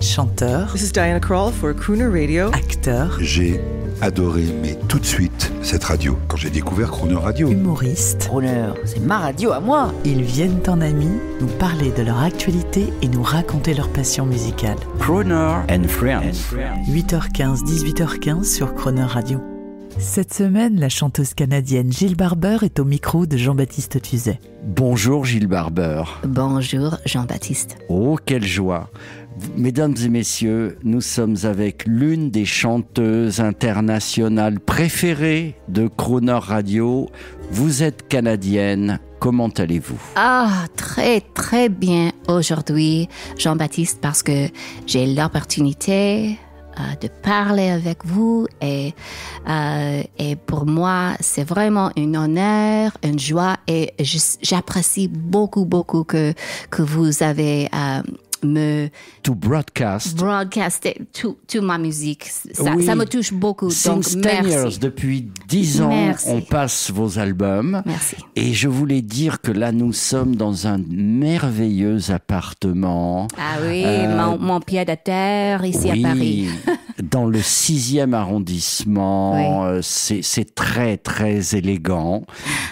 Chanteur. This is Diana Krall for Crooner Radio. Acteur. J'ai adoré, mais tout de suite, cette radio. Quand j'ai découvert Crooner Radio. Humoriste. Crooner, c'est ma radio à moi. Ils viennent en amis nous parler de leur actualité et nous raconter leur passion musicale. Crooner and Friends. 8h15, 18h15 sur Crooner Radio. Cette semaine, la chanteuse canadienne Jill Barber est au micro de Jean-Baptiste Tuzet. Bonjour Jill Barber. Bonjour Jean-Baptiste. Oh, quelle joie. Mesdames et messieurs, nous sommes avec l'une des chanteuses internationales préférées de Crooner Radio. Vous êtes canadienne, comment allez-vous? Très très bien aujourd'hui Jean-Baptiste parce que j'ai l'opportunité de parler avec vous et pour moi c'est vraiment un honneur, une joie et j'apprécie beaucoup que vous avez to broadcast to ma musique. Ça me touche beaucoup. Since donc 10 merci. years, depuis 10 ans, Merci. on passe vos albums. Merci. Et je voulais dire que là, nous sommes dans un merveilleux appartement. Ah oui, mon pied de terre ici Oui, à Paris. dans le 6e arrondissement. Oui. C'est très, très élégant.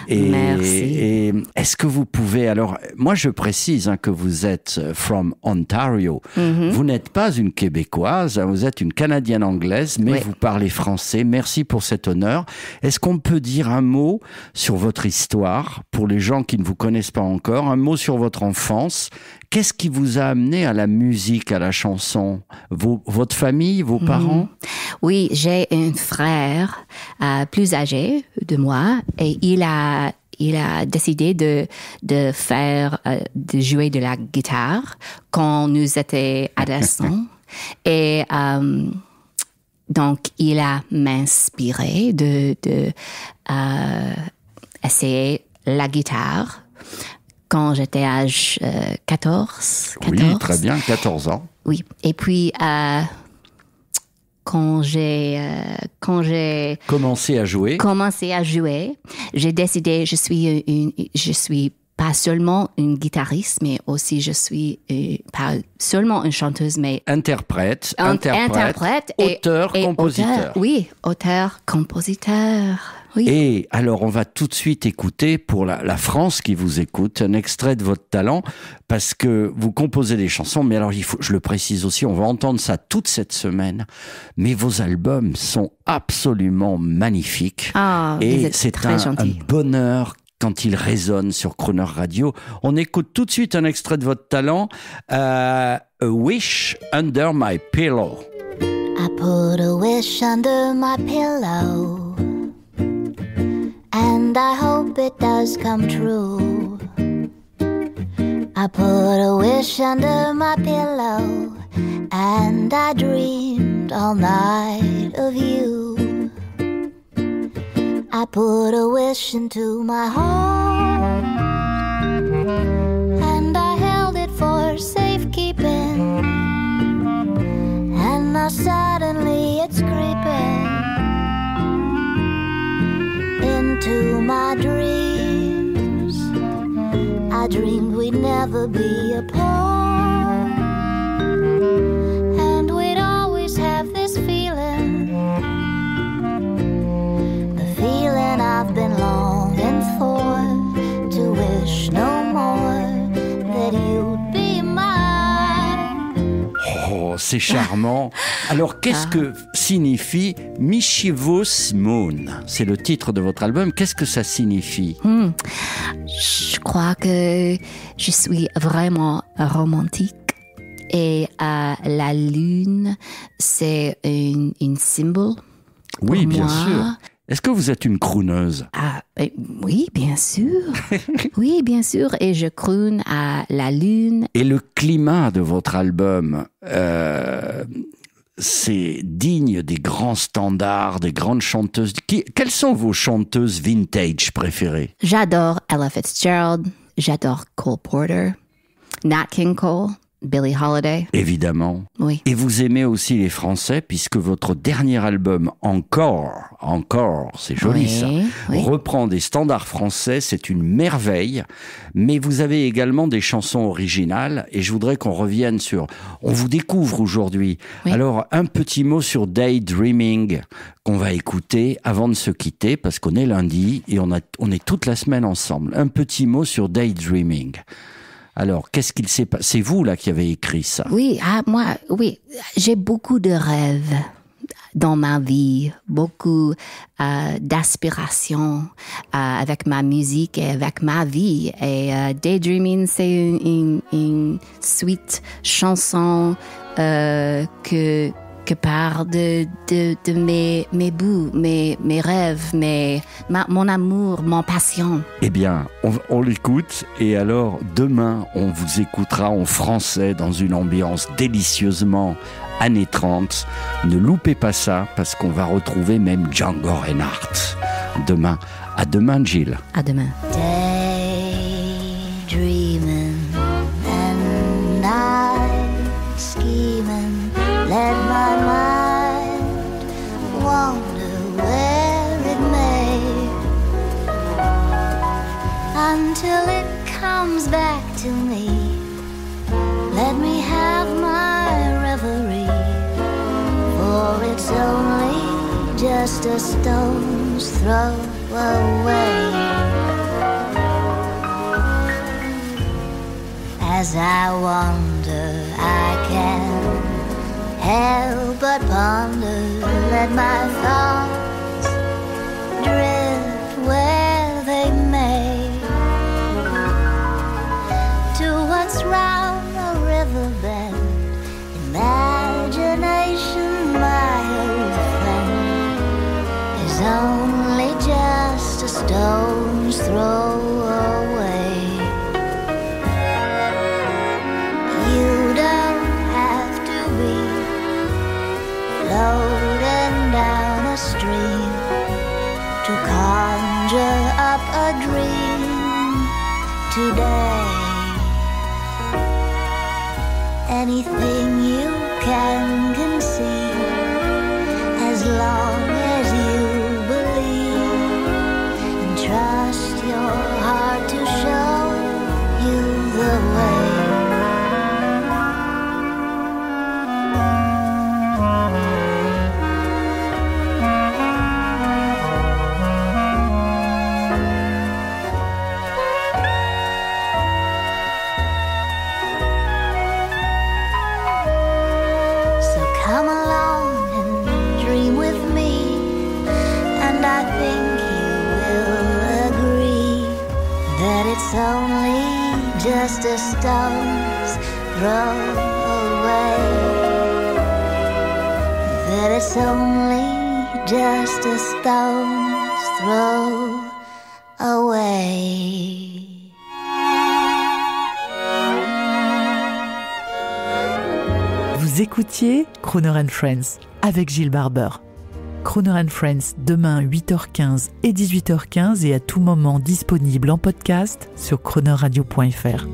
Merci. Et est-ce que vous pouvez... Alors, moi, je précise que vous êtes from Ontario. Mm-hmm. Vous n'êtes pas une Québécoise, vous êtes une Canadienne anglaise, mais Oui. vous parlez français. Merci pour cet honneur. Est-ce qu'on peut dire un mot sur votre histoire, pour les gens qui ne vous connaissent pas encore, un mot sur votre enfance? Qu'est-ce qui vous a amené à la musique, à la chanson? Votre famille, vos parents? Oui, j'ai un frère plus âgé de moi et il a décidé de jouer de la guitare quand nous étions adolescents. Et donc, il a m'inspiré de essayer la guitare quand j'étais âge 14. Oui, très bien, 14 ans. Oui, et puis quand j'ai Commencé à jouer. j'ai décidé, je suis pas seulement une guitariste, mais aussi je suis pas seulement une chanteuse, mais Interprète, et auteur, compositeur. Auteur, compositeur. Oui. Et alors, on va tout de suite écouter, pour la France qui vous écoute, un extrait de votre talent, parce que vous composez des chansons, mais alors, je le précise aussi, on va entendre ça toute cette semaine, mais vos albums sont absolument magnifiques. Et c'est un bonheur quand ils résonnent sur Crooner Radio. On écoute tout de suite un extrait de votre talent, A Wish Under My Pillow. I put a wish under my pillow, and I hope it does come true. I put a wish under my pillow, and I dreamed all night of you. I put a wish into my heart, and I held it for safekeeping, and now suddenly it's creeping into my dreams. I dreamed we'd never be apart, and we'd always have this feeling, the feeling I've been longing for, to wish no more that you'd be mine. Oh, c'est charmant. Alors, qu'est-ce que signifie Mischievous Moon? C'est le titre de votre album. Qu'est-ce que ça signifie? Je crois que je suis vraiment romantique. Et la lune, c'est une symbole. Oui, bien moi. sûr. Est-ce que vous êtes une crooneuse? Oui, bien sûr. Oui, bien sûr. Et je croone à la lune. Et le climat de votre album, c'est digne des grands standards, des grandes chanteuses. Quelles sont vos chanteuses vintage préférées? J'adore Ella Fitzgerald. J'adore Cole Porter. Nat King Cole. Billie Holiday. Évidemment. Oui. Et vous aimez aussi les Français, puisque votre dernier album, Encore, c'est joli Oui, ça, oui. reprend des standards français, c'est une merveille, mais vous avez également des chansons originales, et je voudrais qu'on revienne sur... On vous découvre aujourd'hui. Oui. Alors, un petit mot sur Daydreaming, qu'on va écouter avant de se quitter, parce qu'on est lundi, et on est toute la semaine ensemble. Un petit mot sur Daydreaming. Alors, qu'est-ce qu'il s'est passé? C'est vous, là, qui avez écrit ça. Oui, oui. J'ai beaucoup de rêves dans ma vie, beaucoup d'aspirations avec ma musique et avec ma vie. Et Daydreaming, c'est une suite chanson que parle de mes bouts, mes rêves, mon amour, mon passion. Eh bien, on l'écoute, et alors demain, on vous écoutera en français dans une ambiance délicieusement années 30. Ne loupez pas ça, parce qu'on va retrouver même Django Reinhardt demain. À demain, Gilles. À demain. Daydreaming and night scheming, let my mind wander where it may, until it comes back to me. Let me have my reverie, for it's only just a stone's throw away. As I wander, I can't help but ponder. Let my thoughts drift where they may, to what's round the riverbed. Imagination, my old friend, is only just a stone's throw away. You don't have to be floating down a stream to conjure up a dream today. Anything you can conceive, as long as you believe and trust your heart to show you the way. Come along and dream with me, and I think you will agree that it's only just a stone's throw away. That it's only just a stone's throw away. Vous écoutiez Crooner and Friends avec Gilles Barber. Crooner and Friends demain 8h15 et 18h15 et à tout moment disponible en podcast sur croonerradio.fr.